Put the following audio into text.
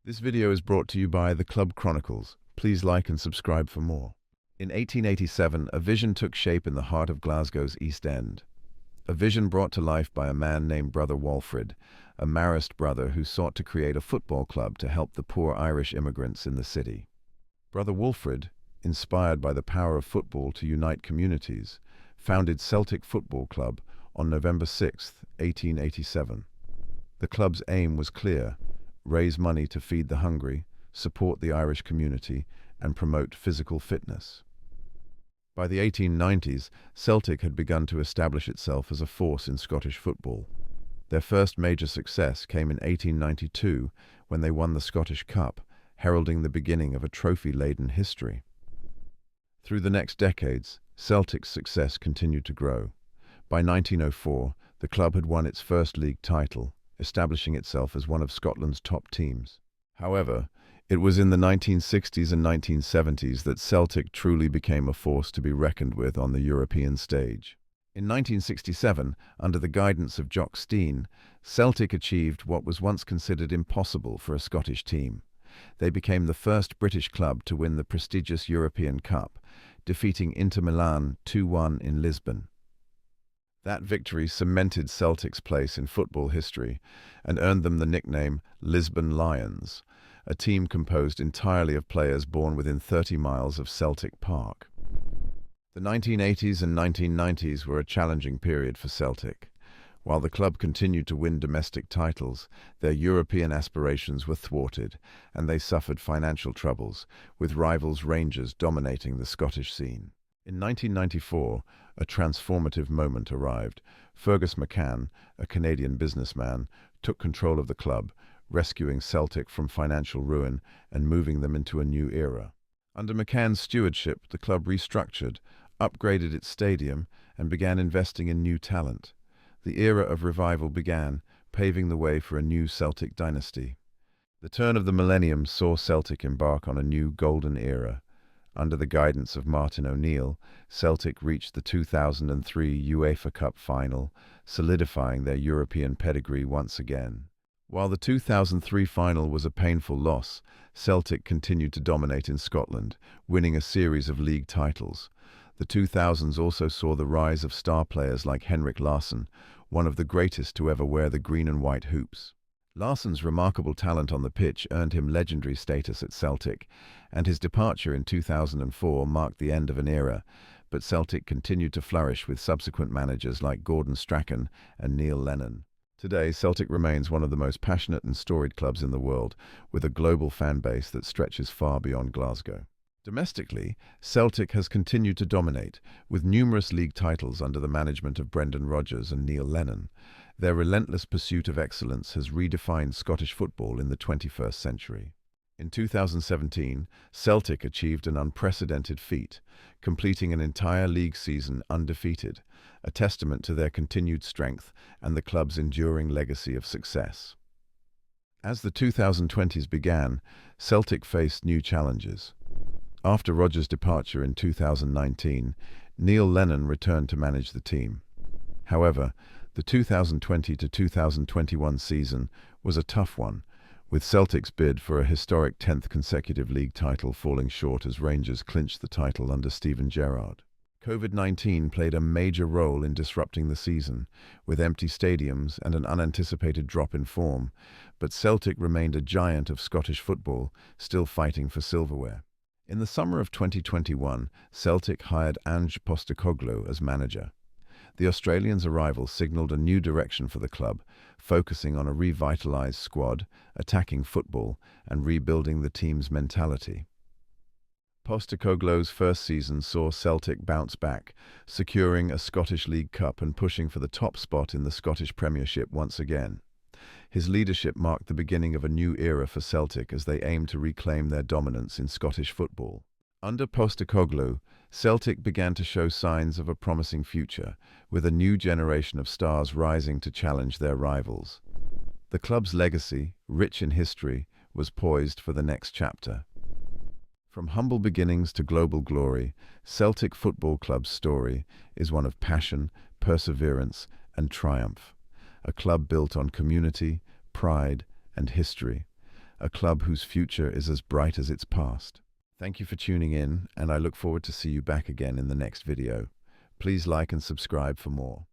This video is brought to you by the Club Chronicles. Please like and subscribe for more. In 1887, a vision took shape in the heart of Glasgow's East End. A vision brought to life by a man named Brother Walfrid, a Marist brother who sought to create a football club to help the poor Irish immigrants in the city. Brother Walfrid, inspired by the power of football to unite communities, founded Celtic Football Club on November 6, 1887. The club's aim was clear: raise money to feed the hungry, support the Irish community, and promote physical fitness. By the 1890s, Celtic had begun to establish itself as a force in Scottish football. Their first major success came in 1892 when they won the Scottish Cup, heralding the beginning of a trophy-laden history. Through the next decades, Celtic's success continued to grow. By 1904, the club had won its first league title, establishing itself as one of Scotland's top teams. However, it was in the 1960s and 1970s that Celtic truly became a force to be reckoned with on the European stage. In 1967, under the guidance of Jock Stein, Celtic achieved what was once considered impossible for a Scottish team. They became the first British club to win the prestigious European Cup, defeating Inter Milan 2-1 in Lisbon. That victory cemented Celtic's place in football history and earned them the nickname Lisbon Lions, a team composed entirely of players born within 30 miles of Celtic Park. The 1980s and 1990s were a challenging period for Celtic. While the club continued to win domestic titles, their European aspirations were thwarted, and they suffered financial troubles, with rivals Rangers dominating the Scottish scene. In 1994, a transformative moment arrived. Fergus McCann, a Canadian businessman, took control of the club, rescuing Celtic from financial ruin and moving them into a new era. Under McCann's stewardship, the club restructured, upgraded its stadium, and began investing in new talent. The era of revival began, paving the way for a new Celtic dynasty. The turn of the millennium saw Celtic embark on a new golden era. Under the guidance of Martin O'Neill, Celtic reached the 2003 UEFA Cup final, solidifying their European pedigree once again. While the 2003 final was a painful loss, Celtic continued to dominate in Scotland, winning a series of league titles. The 2000s also saw the rise of star players like Henrik Larsson, one of the greatest to ever wear the green and white hoops. Larsson's remarkable talent on the pitch earned him legendary status at Celtic, and his departure in 2004 marked the end of an era, but Celtic continued to flourish with subsequent managers like Gordon Strachan and Neil Lennon. Today, Celtic remains one of the most passionate and storied clubs in the world, with a global fan base that stretches far beyond Glasgow. Domestically, Celtic has continued to dominate, with numerous league titles under the management of Brendan Rodgers and Neil Lennon. Their relentless pursuit of excellence has redefined Scottish football in the 21st century. In 2017, Celtic achieved an unprecedented feat, completing an entire league season undefeated, a testament to their continued strength and the club's enduring legacy of success. As the 2020s began, Celtic faced new challenges. After Rodgers' departure in 2019, Neil Lennon returned to manage the team. However, the 2020 to 2021 season was a tough one, with Celtic's bid for a historic 10th consecutive league title falling short as Rangers clinched the title under Steven Gerrard. COVID-19 played a major role in disrupting the season, with empty stadiums and an unanticipated drop in form, but Celtic remained a giant of Scottish football, still fighting for silverware. In the summer of 2021, Celtic hired Ange Postecoglou as manager. The Australian's arrival signalled a new direction for the club, focusing on a revitalised squad, attacking football, and rebuilding the team's mentality. Postecoglou's first season saw Celtic bounce back, securing a Scottish League Cup and pushing for the top spot in the Scottish Premiership once again. His leadership marked the beginning of a new era for Celtic as they aimed to reclaim their dominance in Scottish football. Under Postecoglou, Celtic began to show signs of a promising future, with a new generation of stars rising to challenge their rivals. The club's legacy, rich in history, was poised for the next chapter. From humble beginnings to global glory, Celtic Football Club's story is one of passion, perseverance, and triumph. A club built on community, pride, and history. a club whose future is as bright as its past. Thank you for tuning in, and I look forward to see you back again in the next video. Please like and subscribe for more.